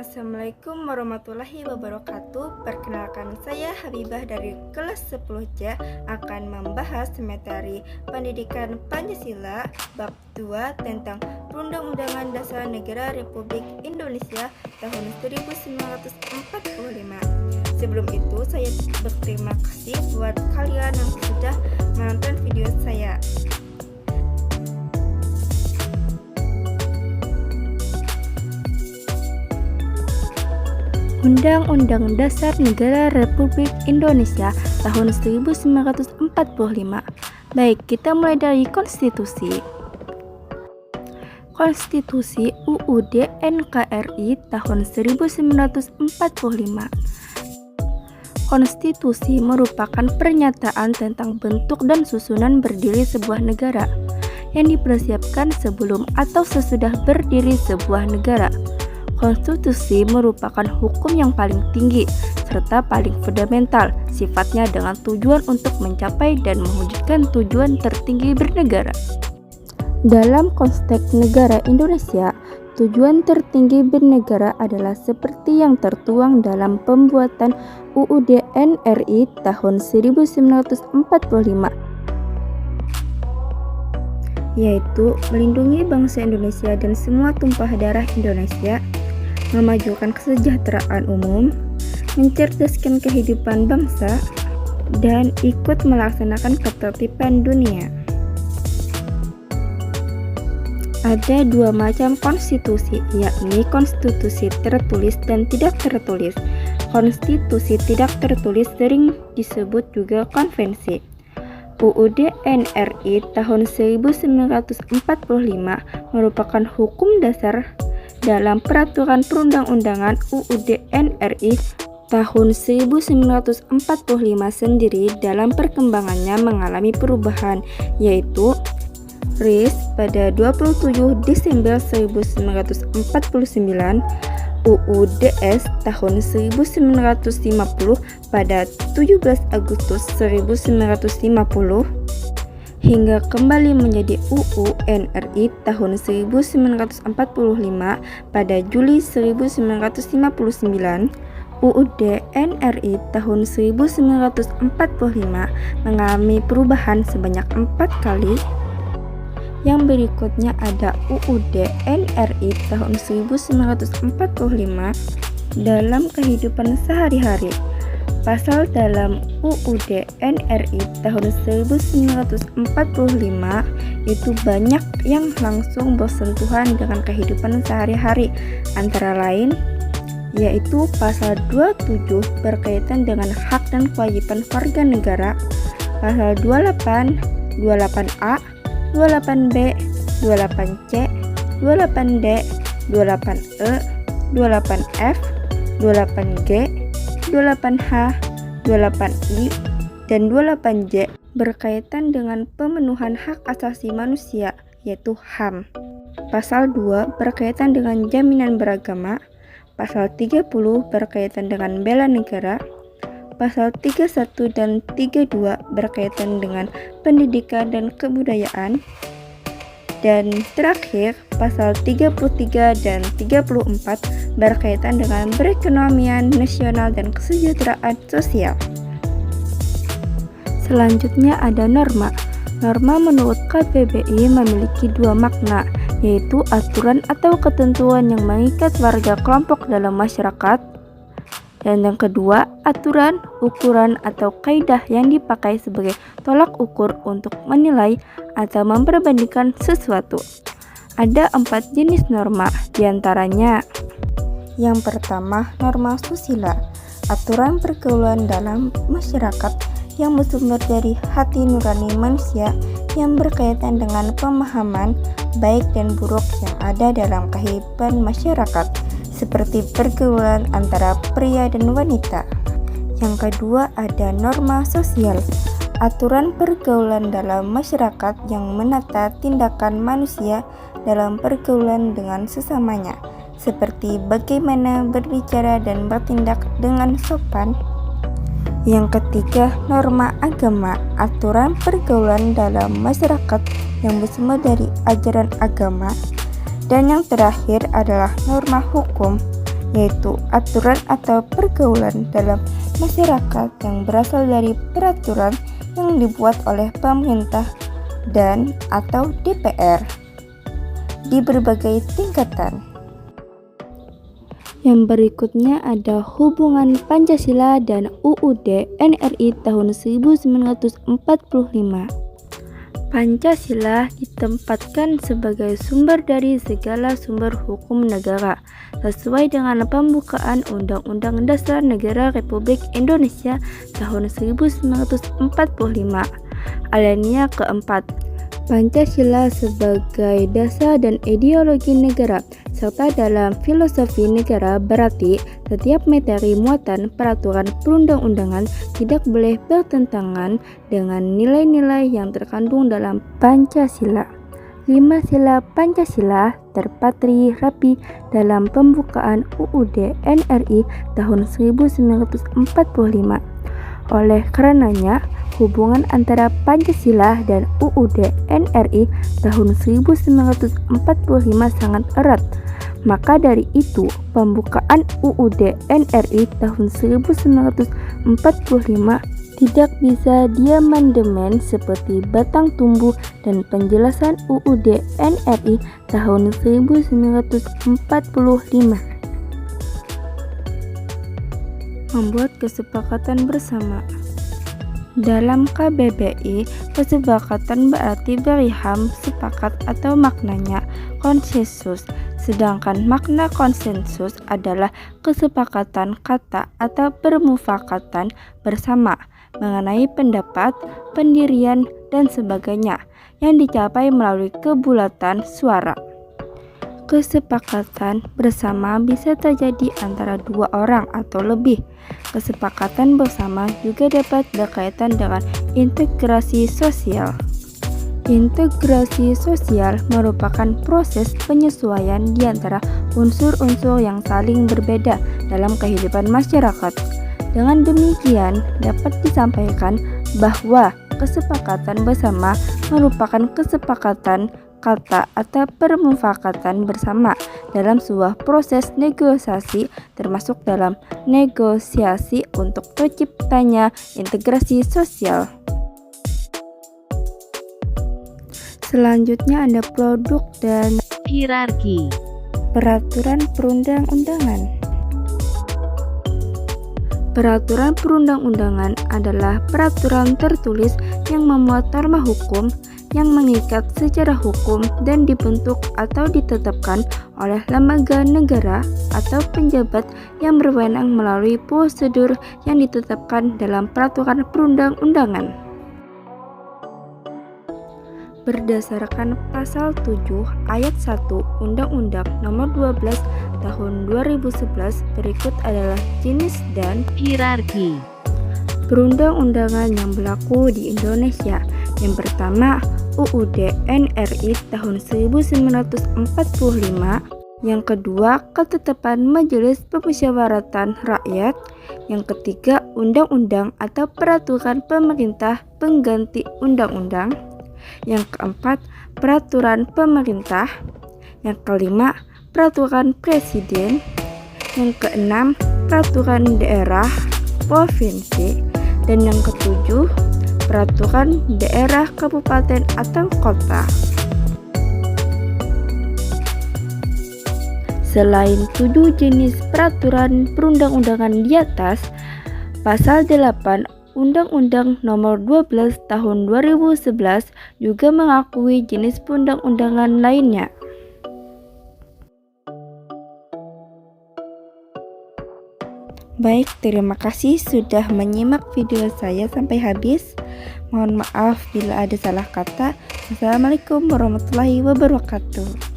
Assalamualaikum warahmatullahi wabarakatuh. Perkenalkan, saya Habibah dari kelas 10C akan membahas materi pendidikan Pancasila bab 2 tentang Perundang-undangan Dasar Negara Republik Indonesia tahun 1945. Sebelum itu, saya berterima kasih buat kalian yang sudah menonton video saya. Undang-Undang Dasar Negara Republik Indonesia tahun 1945. Baik, kita mulai dari konstitusi. Konstitusi UUD NKRI tahun 1945. Konstitusi merupakan pernyataan tentang bentuk dan susunan berdiri sebuah negara yang dipersiapkan sebelum atau sesudah berdiri sebuah negara. Konstitusi merupakan hukum yang paling tinggi serta paling fundamental, sifatnya dengan tujuan untuk mencapai dan mewujudkan tujuan tertinggi bernegara. Dalam konteks negara Indonesia, tujuan tertinggi bernegara adalah seperti yang tertuang dalam pembuatan UUD NRI tahun 1945, yaitu melindungi bangsa Indonesia dan semua tumpah darah Indonesia, memajukan kesejahteraan umum, mencerdaskan kehidupan bangsa, dan ikut melaksanakan ketertiban dunia. Ada dua macam konstitusi, yakni konstitusi tertulis dan tidak tertulis. Konstitusi tidak tertulis sering disebut juga konvensi. UUD NRI tahun 1945 merupakan hukum dasar dalam Peraturan Perundang-undangan UUD NRI tahun 1945 sendiri dalam perkembangannya mengalami perubahan, yaitu RIS pada 27 Desember 1949, UUDS tahun 1950 pada 17 Agustus 1950, hingga kembali menjadi UU NRI tahun 1945 pada Juli 1959. UUD NRI tahun 1945 mengalami perubahan sebanyak 4 kali. Yang berikutnya ada UUD NRI tahun 1945 dalam kehidupan sehari-hari. Pasal dalam UUD NRI tahun 1945 itu banyak yang langsung bersentuhan dengan kehidupan sehari-hari, antara lain yaitu pasal 27 berkaitan dengan hak dan kewajiban warga negara, pasal 28, 28A, 28B, 28C, 28D, 28E, 28F, 28G, 28H, 28I, dan 28J berkaitan dengan pemenuhan hak asasi manusia, yaitu HAM. Pasal 2 berkaitan dengan jaminan beragama, pasal 30 berkaitan dengan bela negara, pasal 31 dan 32 berkaitan dengan pendidikan dan kebudayaan, dan terakhir, pasal 33 dan 34 berkaitan dengan perekonomian nasional dan kesejahteraan sosial. Selanjutnya ada norma. Norma menurut KBBI memiliki dua makna, yaitu aturan atau ketentuan yang mengikat warga kelompok dalam masyarakat, dan yang kedua, aturan, ukuran, atau kaidah yang dipakai sebagai tolak ukur untuk menilai atau memperbandingkan sesuatu. Ada 4 jenis norma, diantaranya yang pertama, norma susila, aturan pergaulan dalam masyarakat yang bersumber dari hati nurani manusia yang berkaitan dengan pemahaman baik dan buruk yang ada dalam kehidupan masyarakat, seperti pergaulan antara pria dan wanita. Yang kedua ada norma sosial, aturan pergaulan dalam masyarakat yang menata tindakan manusia dalam pergaulan dengan sesamanya, seperti bagaimana berbicara dan bertindak dengan sopan. Yang ketiga, norma agama, aturan pergaulan dalam masyarakat yang bersumber dari ajaran agama. Dan yang terakhir adalah norma hukum, yaitu aturan atau pergaulan dalam masyarakat yang berasal dari peraturan yang dibuat oleh pemerintah dan atau DPR di berbagai tingkatan. Yang berikutnya ada hubungan Pancasila dan UUD NRI tahun 1945. Pancasila ditempatkan sebagai sumber dari segala sumber hukum negara sesuai dengan pembukaan Undang-Undang Dasar Negara Republik Indonesia tahun 1945. Alinea keempat, Pancasila sebagai dasar dan ideologi negara, serta dalam filosofi negara berarti setiap materi muatan peraturan perundang-undangan tidak boleh bertentangan dengan nilai-nilai yang terkandung dalam Pancasila. 5 sila Pancasila terpatri rapi dalam pembukaan UUD NRI tahun 1945. Oleh karenanya, hubungan antara Pancasila dan UUD NRI tahun 1945 sangat erat. Maka dari itu, pembukaan UUD NRI tahun 1945 tidak bisa diamandemen seperti batang tumbuh dan penjelasan UUD NRI tahun 1945. Membuat kesepakatan bersama. Dalam KBBI, kesepakatan berarti beriham sepakat atau maknanya konsensus, sedangkan makna konsensus adalah kesepakatan kata atau permufakatan bersama mengenai pendapat, pendirian, dan sebagainya yang dicapai melalui kebulatan suara. Kesepakatan bersama bisa terjadi antara dua orang atau lebih. Kesepakatan bersama juga dapat berkaitan dengan integrasi sosial. Integrasi sosial merupakan proses penyesuaian di antara unsur-unsur yang saling berbeda dalam kehidupan masyarakat. Dengan demikian, dapat disampaikan bahwa kesepakatan bersama merupakan kesepakatan kata atau permufakatan bersama dalam sebuah proses negosiasi, termasuk dalam negosiasi untuk terciptanya integrasi sosial. Selanjutnya ada produk dan hierarki. Peraturan perundang-undangan. Peraturan perundang-undangan adalah peraturan tertulis yang memuat norma hukum yang mengikat secara hukum dan dibentuk atau ditetapkan oleh lembaga negara atau penjabat yang berwenang melalui prosedur yang ditetapkan dalam peraturan perundang-undangan. Berdasarkan pasal 7 ayat 1 Undang-Undang Nomor 12 Tahun 2011, berikut adalah jenis dan hierarki perundang-undangan yang berlaku di Indonesia. Yang pertama, UUD NRI tahun 1945. Yang kedua, ketetapan Majelis Permusyawaratan Rakyat. Yang ketiga, undang-undang atau peraturan pemerintah pengganti undang-undang. Yang keempat, peraturan pemerintah. Yang kelima, peraturan presiden. Yang keenam, peraturan daerah, provinsi. Dan yang ketujuh, peraturan daerah, kabupaten, atau kota. Selain 7 jenis peraturan perundang-undangan di atas, Pasal 8 Undang-Undang Nomor 12 Tahun 2011 juga mengakui jenis perundang-undangan lainnya. Baik, terima kasih sudah menyimak video saya sampai habis. Mohon maaf bila ada salah kata. Wassalamualaikum warahmatullahi wabarakatuh.